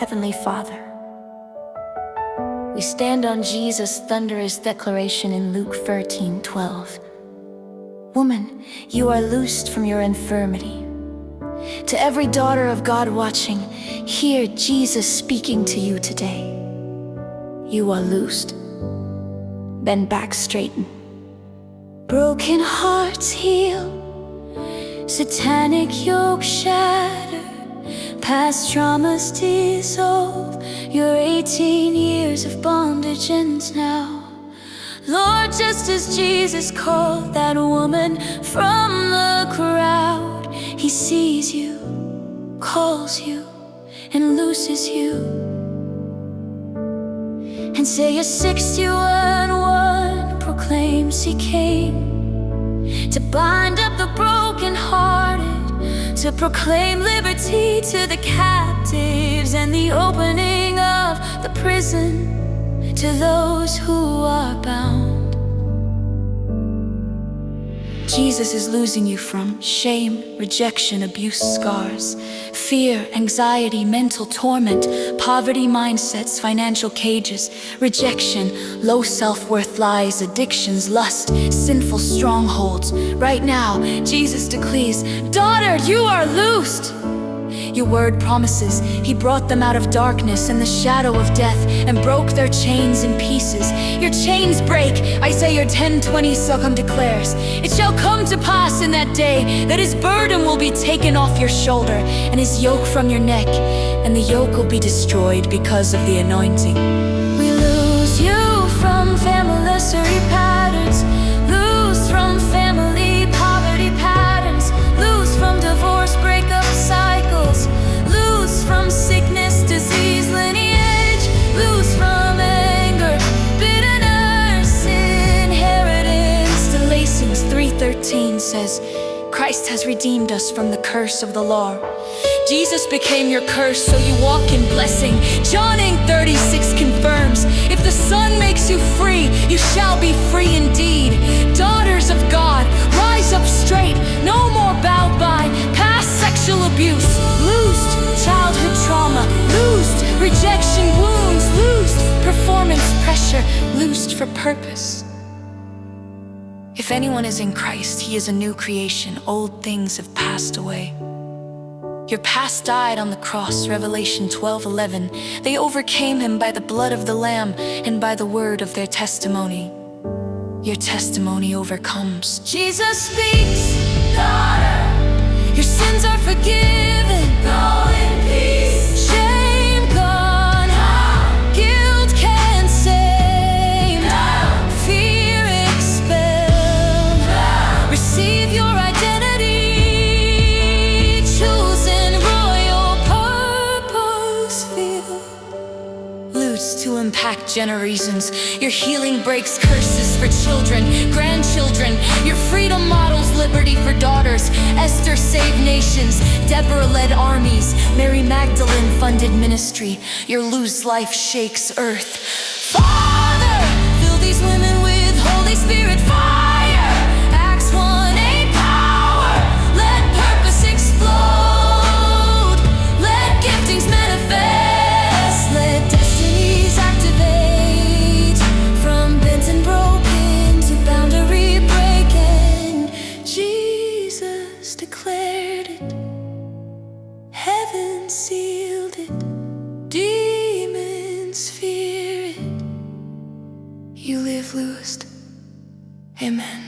Heavenly Father. We stand on Jesus' thunderous declaration in Luke 13:12. Woman, you are loosed from your infirmity. To every daughter of God watching, hear Jesus speaking to you today. You are loosed. Bend back, straighten. Broken hearts heal. Satanic yoke shatter. Past traumas dissolve. Your 18 years of bondage ends now. Lord, just as Jesus called that woman from the crowd, He sees you, calls you, and looses you. And Isaiah 61:1 proclaims He came to bind up the brokenhearted, to proclaim liberty to the captives, and the opening of the prison to those who are bound. Jesus is losing you from shame, rejection, abuse, scars, fear, anxiety, mental torment, poverty mindsets, financial cages, rejection, low self-worth, lies, addictions, lust, sinful strongholds. Right now, Jesus declares, daughter, you are loosed. Your word promises He brought them out of darkness and the shadow of death and broke their chains in pieces. Your chains break. Isaiah 10:20 Psalm declares, it shall come to pass in that day that His burden will be taken off your shoulder and His yoke from your neck, and the yoke will be destroyed because of the anointing. We lose you from family patterns, lose from family poverty patterns, lose from divorce breakup cycles, lose from sickness, disease, lineage, lose from anger, bitterness, inheritance. Galatians 3:13 says, Christ has redeemed us from the curse of the law. Jesus became your curse so you walk in blessing. John 8:36 confirms, if the Son makes you free, you shall be free indeed. Daughters of God, rise up straight, no more bowed by past sexual abuse, loosed childhood trauma, loosed rejection wounds, loosed performance pressure, loosed for purpose. If anyone is in Christ, he is a new creation. Old things have passed away. Your past died on the cross, Revelation 12:11. They overcame Him by the blood of the Lamb and by the word of their testimony. Your testimony overcomes. Jesus speaks, daughter, your sins are forgiven. Go in peace. Shame gone. Guilt can't save. Fear expelled. Receive your identity. Chosen royal purpose filled. Loosed to impact generations. Your healing breaks curses for children, grandchildren. Your freedom models liberty for daughters. Esther saved nations. Deborah led armies. Mary Magdalene funded ministry. Your loose life shakes earth. Father, fill these women with Holy Spirit fire. Acts 1:8 power. Let purpose explode. Let giftings manifest. Let destinies activate. From bent and broken to boundary breaking, Jesus declared it. Heaven sealed it. Demons fear it. You live loosed. Amen.